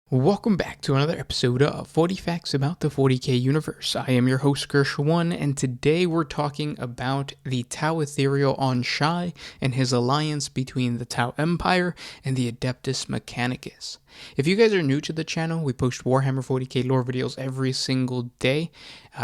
Welcome back to another episode of 40 Facts About the 40K Universe. I am your host, Gersh1, and today we're talking about the Tau Ethereal Aun and his alliance between the Tau Empire and the Adeptus Mechanicus. If you guys are new to the channel, we post Warhammer 40K lore videos every single day.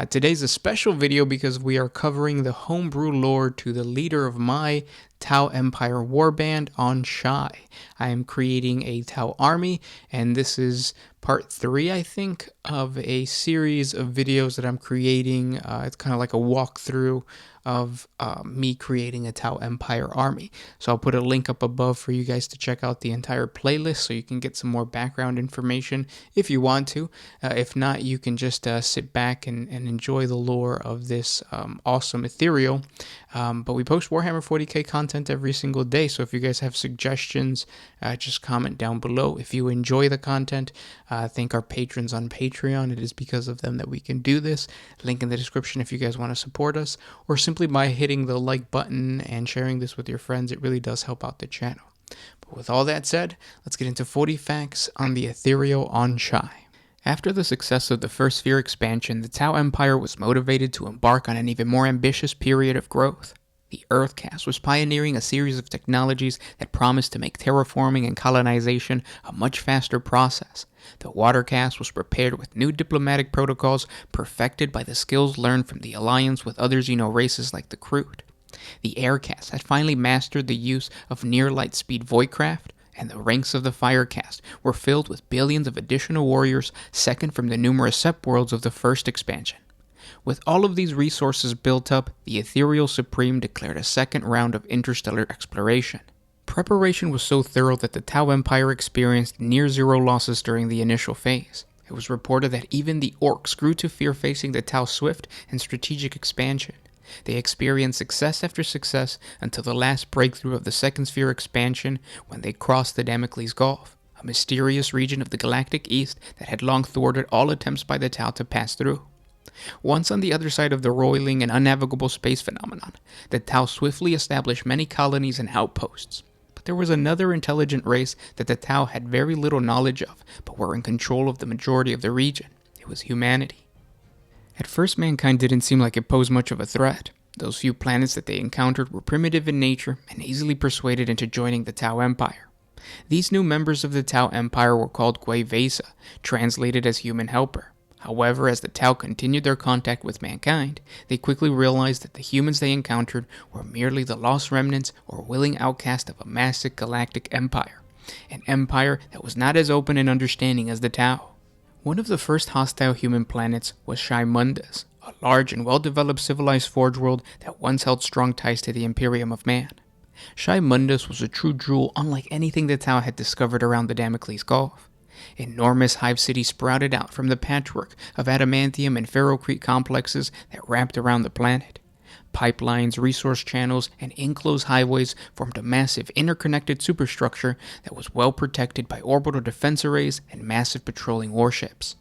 Today's a special video because we are covering the homebrew lore to the leader of my Tau Empire warband on Shai. I am creating a Tau army, and this is part 3, I think, of a series of videos that I'm creating. It's kind of like a walkthrough of me creating a Tau Empire army. So I'll put a link up above for you guys to check out the entire playlist so you can get some more background information if you want to. If not, you can just sit back and enjoy the lore of this awesome ethereal. But we post Warhammer 40K content every single day, so if you guys have suggestions, just comment down below. If you enjoy the content, thank our patrons on Patreon. It is because of them that we can do this. Link in the description if you guys want to support us, or simply by hitting the like button and sharing this with your friends. It really does help out the channel. But with all that said, let's get into 40 facts on the Ethereal Aun. After the success of the First Sphere expansion, the Tau Empire was motivated to embark on an even more ambitious period of growth. The Earthcast was pioneering a series of technologies that promised to make terraforming and colonization a much faster process. The Watercast was prepared with new diplomatic protocols perfected by the skills learned from the alliance with other Xeno races like the Kroot. The Aircast had finally mastered the use of near-light speed voidcraft, and the ranks of the Firecast were filled with billions of additional warriors, second from the numerous Sept worlds of the first expansion. With all of these resources built up, the Ethereal Supreme declared a second round of interstellar exploration. Preparation was so thorough that the Tau Empire experienced near-zero losses during the initial phase. It was reported that even the Orcs grew to fear facing the Tau's swift and strategic expansion. They experienced success after success until the last breakthrough of the Second Sphere expansion when they crossed the Damocles Gulf, a mysterious region of the galactic east that had long thwarted all attempts by the Tau to pass through. Once on the other side of the roiling and unnavigable space phenomenon, the Tau swiftly established many colonies and outposts. But there was another intelligent race that the Tau had very little knowledge of, but were in control of the majority of the region. It was humanity. At first, mankind didn't seem like it posed much of a threat. Those few planets that they encountered were primitive in nature and easily persuaded into joining the Tau Empire. These new members of the Tau Empire were called Guevesa, translated as human helper. However, as the Tau continued their contact with mankind, they quickly realized that the humans they encountered were merely the lost remnants or willing outcasts of a massive galactic empire, an empire that was not as open and understanding as the Tau. One of the first hostile human planets was Shai Mundus, a large and well-developed civilized forge world that once held strong ties to the Imperium of Man. Shai Mundus was a true jewel unlike anything the Tau had discovered around the Damocles Gulf. Enormous hive cities sprouted out from the patchwork of adamantium and ferrocrete complexes that wrapped around the planet. Pipelines, resource channels, and enclosed highways formed a massive interconnected superstructure that was well protected by orbital defense arrays and massive patrolling warships.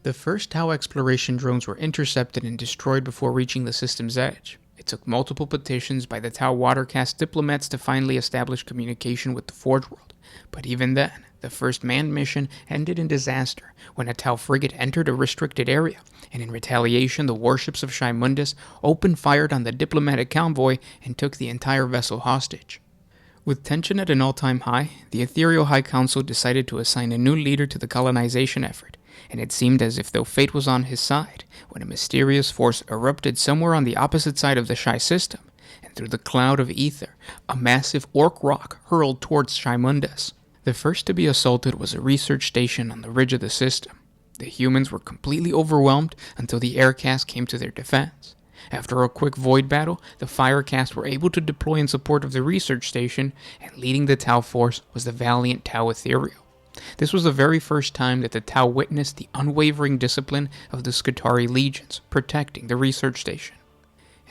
The first Tau exploration drones were intercepted and destroyed before reaching the system's edge. It took multiple petitions by the Tau Watercast diplomats to finally establish communication with the Forge World, but even then, the first manned mission ended in disaster when a Tau frigate entered a restricted area, and in retaliation the warships of Shai Mundus opened fire on the diplomatic convoy and took the entire vessel hostage. With tension at an all-time high, the Ethereal High Council decided to assign a new leader to the colonization effort, and it seemed as if though fate was on his side when a mysterious force erupted somewhere on the opposite side of the Shai system, and through the cloud of ether, a massive orc rock hurled towards Shai Mundus. The first to be assaulted was a research station on the ridge of the system. The humans were completely overwhelmed until the Aircast came to their defense. After a quick void battle, the Firecast were able to deploy in support of the research station, and leading the Tau force was the valiant Tau Ethereal. This was the very first time that the Tau witnessed the unwavering discipline of the Skitarii legions, protecting the research station.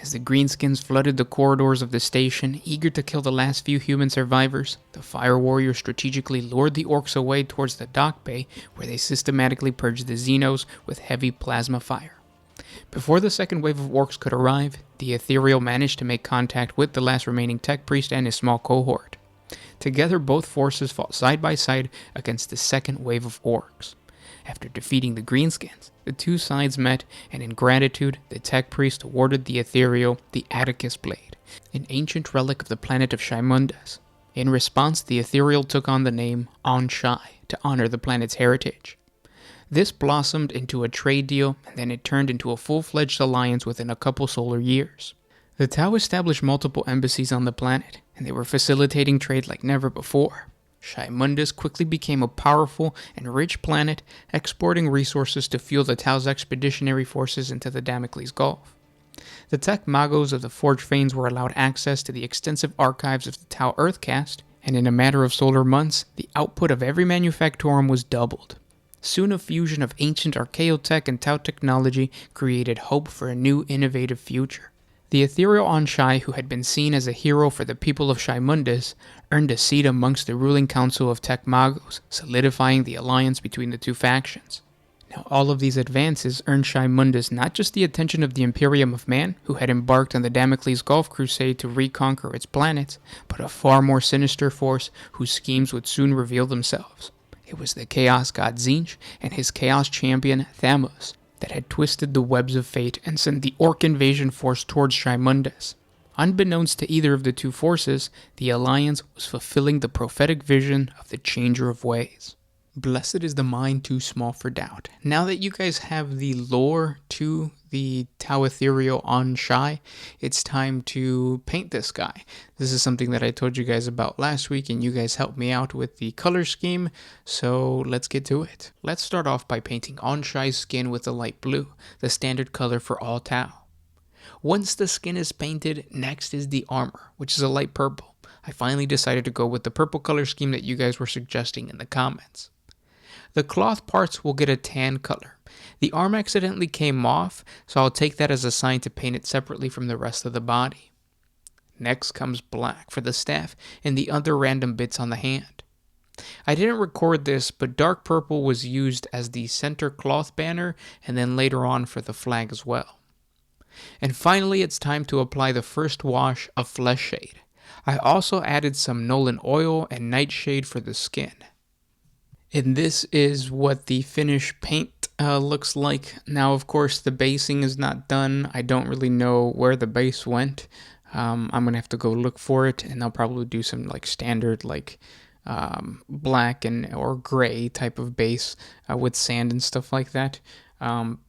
As the greenskins flooded the corridors of the station, eager to kill the last few human survivors, the Fire Warriors strategically lured the Orcs away towards the dock bay, where they systematically purged the Xenos with heavy plasma fire. Before the second wave of Orcs could arrive, the Ethereal managed to make contact with the last remaining Tech Priest and his small cohort. Together, both forces fought side by side against the second wave of orcs. After defeating the Greenskins, the two sides met, and in gratitude, the Tech Priest awarded the Ethereal the Atticus Blade, an ancient relic of the planet of Shaimundas. In response, the Ethereal took on the name Aun to honor the planet's heritage. This blossomed into a trade deal, and then it turned into a full-fledged alliance within a couple solar years. The Tau established multiple embassies on the planet, and they were facilitating trade like never before. Shaimundus quickly became a powerful and rich planet, exporting resources to fuel the Tau's expeditionary forces into the Damocles Gulf. The Tech Magos of the Forge Fanes were allowed access to the extensive archives of the Tau Earthcast, and in a matter of solar months, the output of every manufactorum was doubled. Soon a fusion of ancient archaeotech and Tau technology created hope for a new innovative future. The Ethereal Aun, who had been seen as a hero for the people of Shaimundus, earned a seat amongst the ruling council of Tech Magos, solidifying the alliance between the two factions. Now, all of these advances earned Shaimundus not just the attention of the Imperium of Man, who had embarked on the Damocles Gulf crusade to reconquer its planets, but a far more sinister force whose schemes would soon reveal themselves. It was the Chaos God Tzeentch and his Chaos champion Thamos that had twisted the webs of fate and sent the Orc invasion force towards Shaimundus. Unbeknownst to either of the two forces, the Alliance was fulfilling the prophetic vision of the Changer of Ways. Blessed is the mind too small for doubt. Now that you guys have the lore to the Tau Ethereal Aun, it's time to paint this guy. This is something that I told you guys about last week, and you guys helped me out with the color scheme, so let's get to it. Let's start off by painting Aun's skin with a light blue, the standard color for all Tau. Once the skin is painted, next is the armor, which is a light purple. I finally decided to go with the purple color scheme that you guys were suggesting in the comments. The cloth parts will get a tan color. The arm accidentally came off, so I'll take that as a sign to paint it separately from the rest of the body. Next comes black for the staff and the other random bits on the hand. I didn't record this, but dark purple was used as the center cloth banner and then later on for the flag as well. And finally, it's time to apply the first wash of flesh shade. I also added some Nolan oil and nightshade for the skin. And this is what the finished paint looks like. Now, of course, the basing is not done. I don't really know where the base went. I'm going to have to go look for it, and I'll probably do some like standard like black and or gray type of base with sand and stuff like that.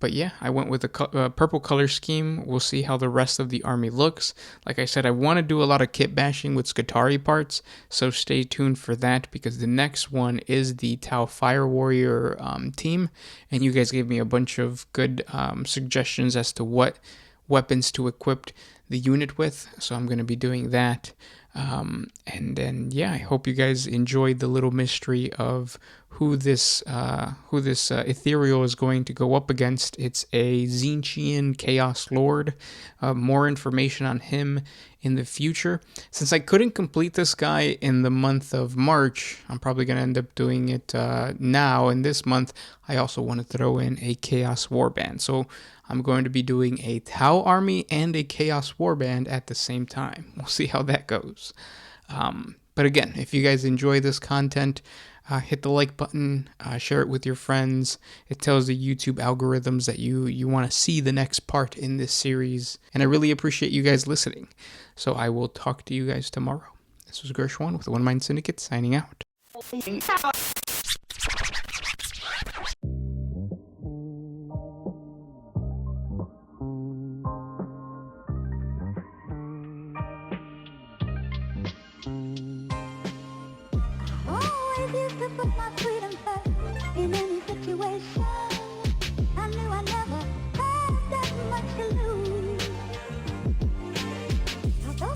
But yeah, I went with a purple color scheme. We'll see how the rest of the army looks. Like I said, I want to do a lot of kit bashing with Skitarii parts, so stay tuned for that, because the next one is the Tau Fire Warrior team, and you guys gave me a bunch of good suggestions as to what weapons to equip the unit with, so I'm going to be doing that. And then yeah, I hope you guys enjoyed the little mystery of who this Ethereal is going to go up against. It's a Tzeentchian Chaos Lord. More information on him in the future. Since I couldn't complete this guy in the month of March, I'm probably going to end up doing it now in this month. I also want to throw in a Chaos Warband. So I'm going to be doing a Tau army and a Chaos Warband at the same time. We'll see how that goes. But again, if you guys enjoy this content, hit the like button, share it with your friends. It tells the YouTube algorithms that you want to see the next part in this series. And I really appreciate you guys listening. So I will talk to you guys tomorrow. This was Gershwan with One Mind Syndicate signing out.